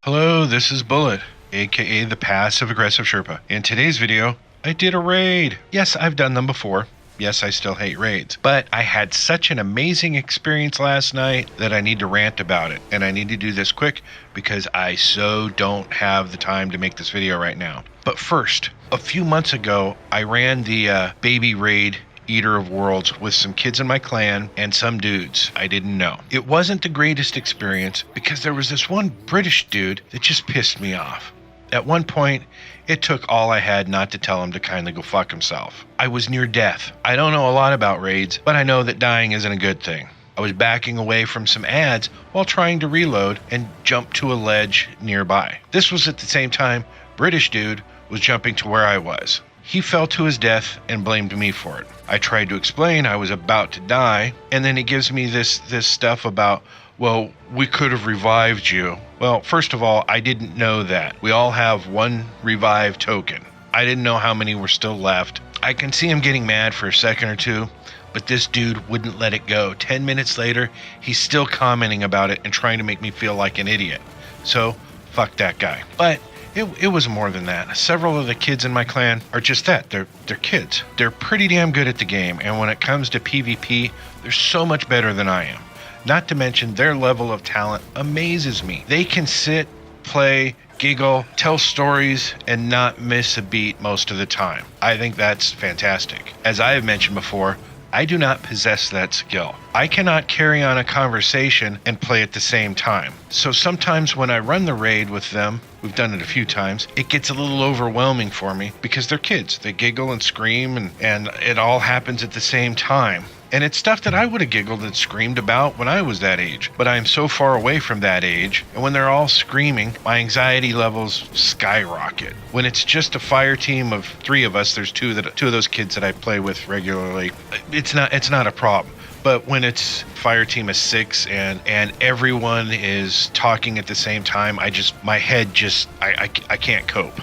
Hello, this is Bullet, aka the Passive Aggressive Sherpa. In today's video, I did a raid. Yes, I've done them before. Yes, I still hate raids. But I had such an amazing experience last night that I need to rant about it. And I need to do this quick because I so don't have the time to make this video right now. But first, a few months ago, I ran the baby raid Eater of Worlds with some kids in my clan and some dudes I didn't know. It wasn't the greatest experience because there was this one British dude that just pissed me off. At one point, it took all I had not to tell him to kindly go fuck himself. I was near death. I don't know a lot about raids, but I know that dying isn't a good thing. I was backing away from some ads while trying to reload and jump to a ledge nearby. This was at the same time British dude was jumping to where I was. He fell to his death and blamed me for it. I tried to explain I was about to die, and then he gives me this stuff about, well, we could have revived you. Well, first of all, I didn't know that. We all have one revive token. I didn't know how many were still left. I can see him getting mad for a second or two, but this dude wouldn't let it go. 10 minutes later, he's still commenting about it and trying to make me feel like an idiot. So, fuck that guy. But it was more than that. Several of the kids in my clan are just that. They're kids. They're pretty damn good at the game, and when it comes to PvP, they're so much better than I am. Not to mention their level of talent amazes me. They can sit, play, giggle, tell stories, and not miss a beat most of the time. I think that's fantastic. As I have mentioned before, I do not possess that skill. I cannot carry on a conversation and play at the same time. So sometimes when I run the raid with them, we've done it a few times, it gets a little overwhelming for me because they're kids. They giggle and scream and it all happens at the same time. And it's stuff that I would have giggled and screamed about when I was that age. But I am so far away from that age, and when they're all screaming, my anxiety levels skyrocket. When it's just a fire team of 3 of us, there's two of those kids that I play with regularly, it's not a problem. But when it's fire team of 6 and everyone is talking at the same time, my head I can't cope.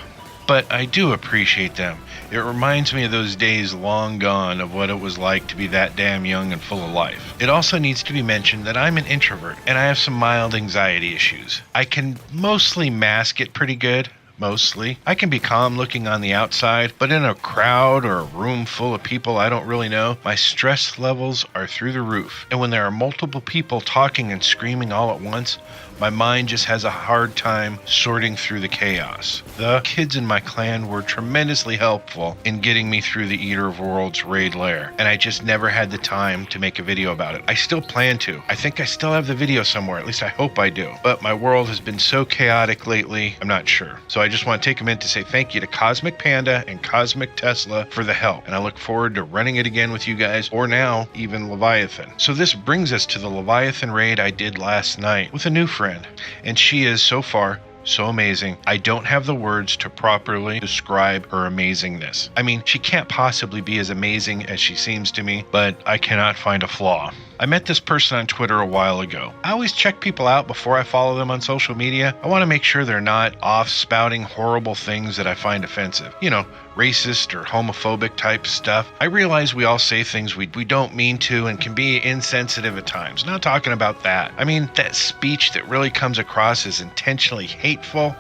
But I do appreciate them. It reminds me of those days long gone of what it was like to be that damn young and full of life. It also needs to be mentioned that I'm an introvert and I have some mild anxiety issues. I can mostly mask it pretty good. Mostly. I can be calm looking on the outside, but in a crowd or a room full of people I don't really know, my stress levels are through the roof. And when there are multiple people talking and screaming all at once, my mind just has a hard time sorting through the chaos. The kids in my clan were tremendously helpful in getting me through the Eater of Worlds raid Lair, and I just never had the time to make a video about it. I still plan to. I think I still have the video somewhere, at least I hope I do. But my world has been so chaotic lately, I'm not sure. So I just want to take a minute to say thank you to CosmicPanda and CosmicTesla for the help, and I look forward to running it again with you guys, or now, even Leviathan. So this brings us to the Leviathan raid I did last night with a new friend, and she is so far so amazing. I don't have the words to properly describe her amazingness. I mean, she can't possibly be as amazing as she seems to me, but I cannot find a flaw. I met this person on Twitter a while ago. I always check people out before I follow them on social media. I want to make sure they're not off spouting horrible things that I find offensive. You know, racist or homophobic type stuff. I realize we all say things we don't mean to and can be insensitive at times. Not talking about that. I mean, that speech that really comes across as intentionally hateful,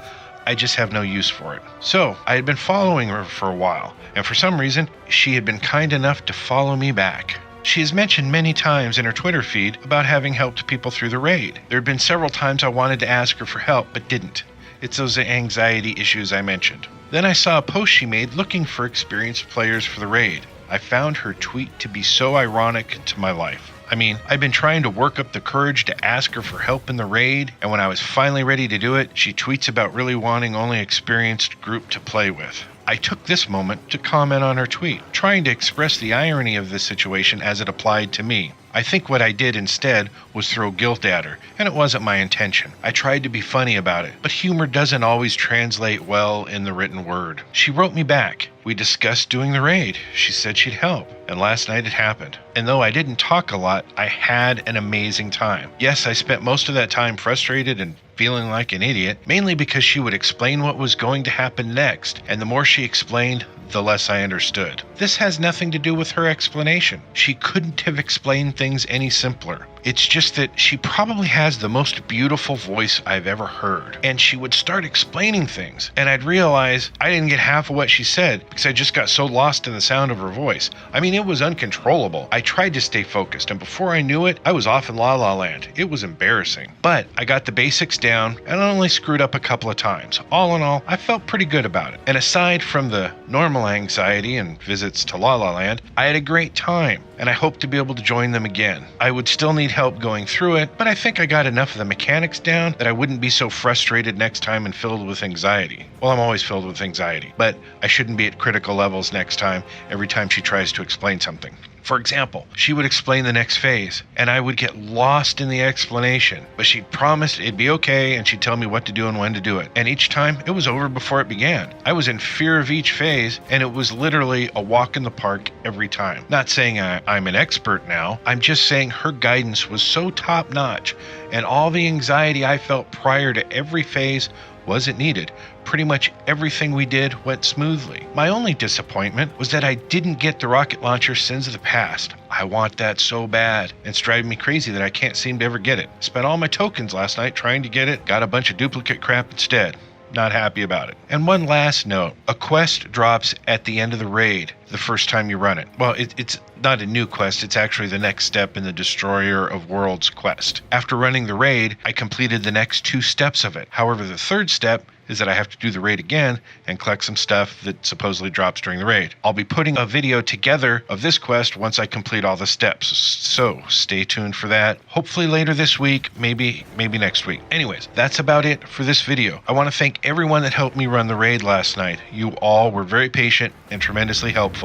I just have no use for it. So, I had been following her for a while, and for some reason, she had been kind enough to follow me back. She has mentioned many times in her Twitter feed about having helped people through the raid. There had been several times I wanted to ask her for help, but didn't. It's those anxiety issues I mentioned. Then I saw a post she made looking for experienced players for the raid. I found her tweet to be so ironic to my life. I mean, I've been trying to work up the courage to ask her for help in the raid, and when I was finally ready to do it, she tweets about really wanting only experienced group to play with. I took this moment to comment on her tweet, trying to express the irony of this situation as it applied to me. I think what I did instead was throw guilt at her, and it wasn't my intention. I tried to be funny about it, but humor doesn't always translate well in the written word. She wrote me back. We discussed doing the raid. She said she'd help, and last night it happened. And though I didn't talk a lot, I had an amazing time. Yes, I spent most of that time frustrated and feeling like an idiot, mainly because she would explain what was going to happen next, and the more she explained, the less I understood. This has nothing to do with her explanation. She couldn't have explained things any simpler. It's just that she probably has the most beautiful voice I've ever heard. And she would start explaining things, and I'd realize I didn't get half of what she said because I just got so lost in the sound of her voice. I mean, it was uncontrollable. I tried to stay focused, and before I knew it, I was off in La La Land. It was embarrassing. But I got the basics down, and I only screwed up a couple of times. All in all, I felt pretty good about it. And aside from the normal anxiety and visits to La La Land, I had a great time, and I hope to be able to join them again. I would still need help going through it, but I think I got enough of the mechanics down that I wouldn't be so frustrated next time and filled with anxiety. Well, I'm always filled with anxiety, but I shouldn't be at critical levels next time every time she tries to explain something. For example, she would explain the next phase, and I would get lost in the explanation, but she promised it'd be okay and she'd tell me what to do and when to do it. And each time, it was over before it began. I was in fear of each phase, and it was literally a walk in the park every time. Not saying I'm an expert now, I'm just saying her guidance was so top-notch, and all the anxiety I felt prior to every phase wasn't needed. Pretty much everything we did went smoothly. My only disappointment was that I didn't get the rocket launcher Sins of the Past. I want that so bad. It's driving me crazy that I can't seem to ever get it. Spent all my tokens last night trying to get it, got a bunch of duplicate crap instead. Not happy about it. And one last note, a quest drops at the end of the raid the first time you run it. Well, it's not a new quest, it's actually the next step in the Destroyer of Worlds quest. After running the raid, I completed the next 2 steps of it. However, the 3rd step is that I have to do the raid again and collect some stuff that supposedly drops during the raid. I'll be putting a video together of this quest once I complete all the steps, so stay tuned for that. Hopefully later this week, maybe next week. Anyways, that's about it for this video. I want to thank everyone that helped me run the raid last night. You all were very patient and tremendously helpful.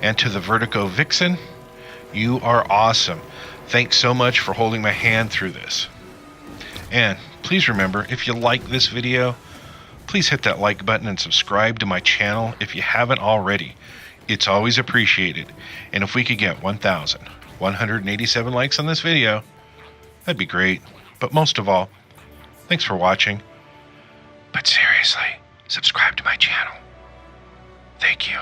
And to TheVertigoVixen, you are awesome. Thanks so much for holding my hand through this. And please remember, if you like this video, please hit that like button and subscribe to my channel if you haven't already. It's always appreciated. And if we could get 1,187 likes on this video, that'd be great. But most of all, thanks for watching. But seriously, subscribe to my channel. Thank you.